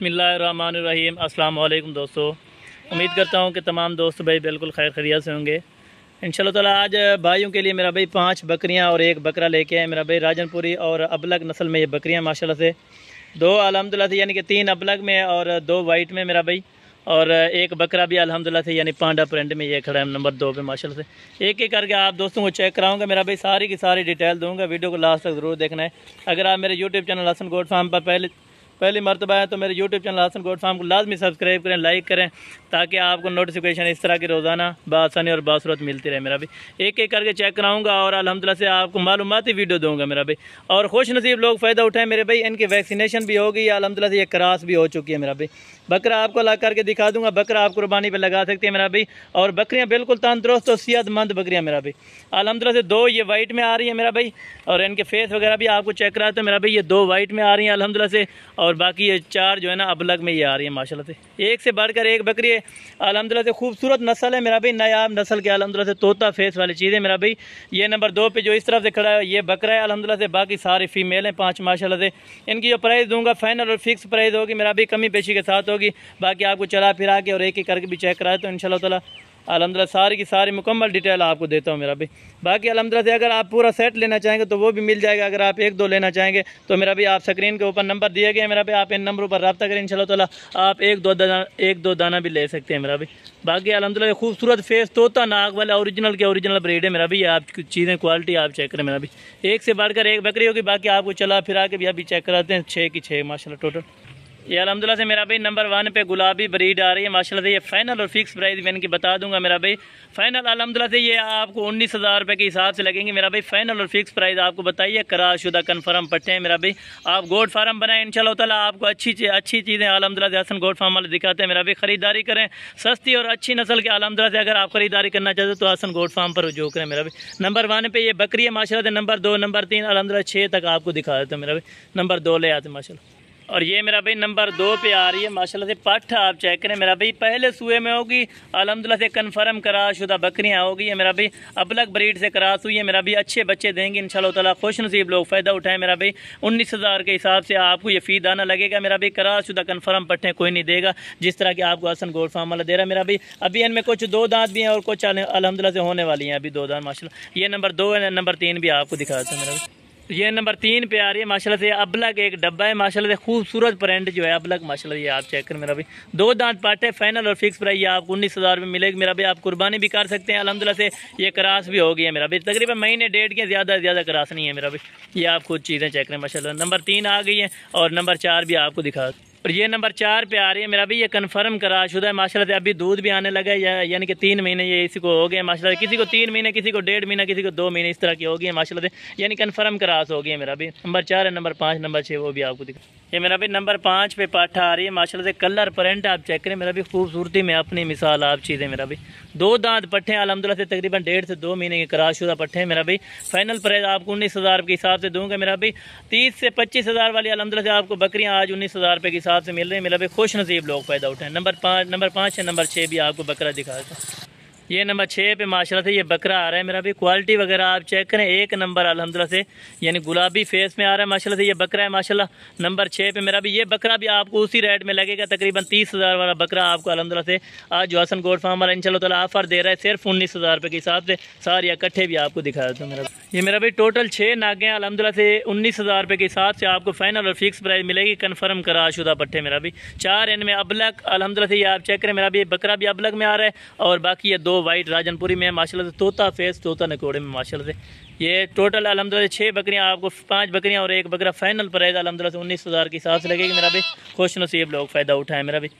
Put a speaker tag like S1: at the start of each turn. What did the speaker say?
S1: बिस्मिल्लाहिर्रहमानिर्रहीम। अस्सलाम वालेकुम दोस्तों, उम्मीद करता हूँ कि तमाम दोस्त भाई बिल्कुल खैर खैरियत से होंगे। इंशाल्लाह ताला आज भाइयों के लिए मेरा भाई 5 बकरियाँ और 1 बकरा लेके आए मेरा भाई। राजनपुरी और अबलग नस्ल में ये बकरियाँ माशाल्लाह से 2 अल्हम्दुलिल्लाह से यानी कि 3 अबलग में और 2 वाइट में मेरा भाई, और 1 बकरा भी अल्हम्दुलिल्लाह से यानी पांडा प्रिंट में ये खड़ा है नंबर 2 पे माशाल्लाह से। एक एक करके आप दोस्तों को चेक कराऊंगा मेरा भाई, सारी की सारी डिटेल दूंगा। वीडियो को लास्ट तक ज़रूर देखना है। अगर आप मेरे YouTube channel Hasan goat farm पर पहली मरतबा है तो मेरे YouTube channel Hasan goat farm को लाजमी सब्सक्राइब करें, लाइक करें, ताकि आपको नोटिफिकेशन इस तरह की रोज़ाना बासानी और बासूरत मिलती रहे मेरा भी। एक एक करके चेक कराऊंगा और अल्हम्दुलिल्लाह से आपको मालूमाती वीडियो दूंगा मेरा भाई। और खुश नसीब लोग फ़ायदा उठाएं मेरे भाई, इनकी वैक्सीनेशन भी होगी अल्हम्दुलिल्लाह से, ये क्रॉस भी हो चुकी है मेरा भाई। बकरा आपको ला करके दिखा दूंगा, बकरा आप कुर्बानी पर लगा सकते हैं मेरा भाई। और बकरियाँ बिल्कुल तंदुरुस्त और सेहतमंद बकरियाँ मेरा भाई अल्हम्दुलिल्लाह से। 2 ये वाइट में आ रही है मेरा भाई, और इनके फेस वगैरह भी आपको चेक कराते हैं मेरा भाई। ये 2 वाइट में आ रही हैं अल्हम्दुलिल्लाह से, और बाकी ये 4 जो है ना अबलग में ये आ रही है माशाल्लाह से। एक से बढ़कर एक बकरी है अल्हम्दुलिल्लाह से, खूबसूरत नस्ल है मेरा भाई, नायाब नस्ल के अल्हम्दुलिल्लाह से, तोता फेस वाली चीज़ है मेरा भाई। ये नंबर 2 पे जो इस तरफ से खड़ा है ये बकरा है अल्हम्दुलिल्लाह से। बाकी सारे फीमेल हैं 5 माशाल्लाह से। इनकी जो प्राइस दूंगा फाइनल और फिक्स प्राइस होगी मेरा भाई, कमी पेशी के साथ होगी। बाकी आपको चला फिरा के और एक एक करके भी चेक कराए तो इंशाल्लाह ताला अल्हम्दुलिल्लाह सारी की सारी मुकम्मल डिटेल आपको देता हूँ मेरा भाई। बाकी अल्हम्दुलिल्लाह से अगर आप पूरा सेट लेना चाहेंगे तो वो भी मिल जाएगा। अगर आप 1-2 लेना चाहेंगे तो मेरा भाई आप स्क्रीन के ऊपर नंबर दिए गए मेरा भाई, आप इन नंबरों पर रब्ता करें इंशाल्लाह ताला आप 1-2 दाना भी ले सकते हैं मेरा भाई। बाकी अल्हम्दुलिल्लाह खूबसूरत फेस तोता नाक वाला ओरिजिनल के ओरिजिनल ब्रीड है मेरा भाई। आप चीज़ें क्वालिटी आप चेक करें मेरा भाई, एक से बढ़कर एक बकरी होगी। बाकी आपको चला फिरा के भी अभी चेक कराते हैं, 6 की 6 माशाल्लाह टोटल। ये अल्हम्दुलिल्लाह से मेरा भाई नंबर 1 पे गुलाबी ब्रीड आ रही है माशाल्लाह से। ये फाइनल और फिक्स प्राइस मैं इनकी बता दूंगा मेरा भाई। फाइनल अल्हम्दुलिल्लाह से ये आपको 19,000 रुपये के हिसाब से लगेंगे मेरा भाई। फाइनल और फिक्स प्राइस आपको बताइए, करारशुदा कन्फर्म पट्टे हैं मेरा भाई। आप गोट फार्म बनाएं इंशाल्लाह ताला, आपको अच्छी चीज़ें अल्हम्दुलिल्लाह से हसन गोट फार्म वाले दिखाते हैं मेरा भाई। खरीदारी करें सस्ती और अच्छी नस्ल के अल्हम्दुलिल्लाह से। अगर आप खरीदारी करना चाहते हो तो हसन गोट फार्म पर रुजू करें मेरा भाई। नंबर 1 पे ये बकरी है माशाल्लाह से। नंबर 2 नंबर 3 अल्हम्दुलिल्लाह 6 तक आपको दिखा देते हैं मेरा भाई। नंबर 2 ले आते माशाल्लाह। और ये मेरा भाई नंबर 2 पे आ रही है माशाल्लाह से पट्ठ, आप चेक करें मेरा भाई। पहले सूए में होगी अल्हम्दुलिल्लाह से, कन्फर्म कराशुदा बकरियाँ होगी ये मेरा भाई। अबलग ब्रीड से क्रॉस हुई है मेरा भाई, अच्छे बच्चे देंगे इंशाल्लाह ताला। खुश नसीब लोग फ़ायदा उठाएं मेरा भाई। 19,000 के हिसाब से आपको ये फ़ी दाना लगेगा मेरा भाई। कराशुदा कन्फर्म पट्टे कोई नहीं देगा, जिस तरह की आपको हसन गोट फार्म वाला दे रहा है मेरा भाई। अभी इनमें कुछ 2 दांत भी हैं और कुछ अल्हम्दुलिल्लाह से होने वाली हैं अभी 2 दांत माशाल्लाह। ये नंबर 2 है, नंबर 3 भी आपको दिखाता हूँ मेरा भाई। ये नंबर 3 पे आ रही है माशाल्लाह से। अबलग एक डब्बा है माशाल्लाह से, खूबसूरत प्रिंट जो है अबलग माशाल्लाह। ये आप चेक करें मेरा भाई, 2 दांत पाटे। फाइनल और फिक्स प्राइस ये आपको 19,000 में मिलेगी मेरा भाई। आप कुर्बानी भी कर सकते हैं अल्हम्दुलिल्लाह से। ये क्रॉस भी हो गई है मेरा भाई, तकरीबन महीने 1.5 के ज़्यादा क्रॉस नहीं है मेरा भाई। ये आप खुद चीज़ें चेक करें माशाल्लाह। नंबर 3 आ गई है और नंबर 4 भी आपको दिखा। और ये नंबर 4 पे आ रही है मेरा भाई। ये कन्फर्म कराशुदा है माशाल्लाह से। अभी दूध भी आने लगा है, यानी कि 3 महीने ये इसी को हो गए माशाल्लाह से। किसी को 3 महीने, किसी को 1.5 महीना, किसी को 2 महीने, इस तरह की हो गई है माशाल्लाह से, यानी कन्फर्म क्रॉस हो गई है मेरा भाई। नंबर 4 है, नंबर 5 नंबर 6 वो भी आपको दिखा। ये मेरा भाई नंबर 5 पे पाठा आ रही है माशाल्लाह से। कलर प्रिंट आप चेक करें मेरा भाई, खूबसूरती में अपनी मिसाल आप चीज़ें मेरा भाई। 2 दांत पट्टे अल्हम्दुलिल्लाह से, तकरीबन 1.5 से 2 महीने के क्रॉसशुदा पट्टे हैं मेरा भाई। फाइनल प्राइस आपको 19,000 के हिसाब से दूंगा मेरा भाई। 30 से 25,000 वाली अल्हम्दुलिल्लाह से आपको बकरियाँ आज 19,000 रुपये के हिसाब से मिल रही है मेरा भाई। खुश नसीब लोग फ़ायदा उठाएं। नंबर 5 है, नंबर 6 भी आपको बकरा दिखा देता हूँ। ये नंबर 6 पे माशाल्लाह से ये बकरा आ रहा है मेरा भाई। क्वालिटी वगैरह आप चेक करें, एक नंबर अल्हम्दुलिल्लाह से, यानी गुलाबी फेस में आ रहा है माशाल्लाह से। ये बकरा है माशाल्लाह नंबर 6 पे मेरा भी। ये बकरा भी आपको उसी रेट में लगेगा, तकरीबन 30,000 वाला बकरा आपको अल्हम्दुलिल्लाह से आज जो हसन गोट फार्म वाला इंशाल्लाह ताला ऑफर दे रहा है सिर्फ 19,000 रुपये के हिसाब से। सारे इकट्ठे भी आपको दिखा देता हूँ मेरा। ये मेरा भाई टोटल 6 नागे हैं अल्हम्दुलिल्लाह से। 19,000 रुपये के हिसाब से आपको फाइनल और फिक्स प्राइस मिलेगी, कन्फर्म कराशुदा पट्टे मेरा भी। 4 इनमें अबलग अल्हम्दुलिल्लाह से, ये आप चेक करें मेरा भी। बकरा भी अबलग में आ रहा है, और बाकी ये 2 वाइट राजनपुरी में माशाल्लाह से, तोता फेस तोता नकोड़े में माशाल्लाह से। ये टोटल अल्हम्दुलिल्लाह 6 बकरियाँ आपको, 5 बकरियाँ और 1 बकरा। फाइनल प्राइस अल्हम्दुलिल्लाह से 19,000 के हिसाब से लगेगी मेरा भाई। खुश नसीब लोग फ़ायदा उठाएं मेरा भाई।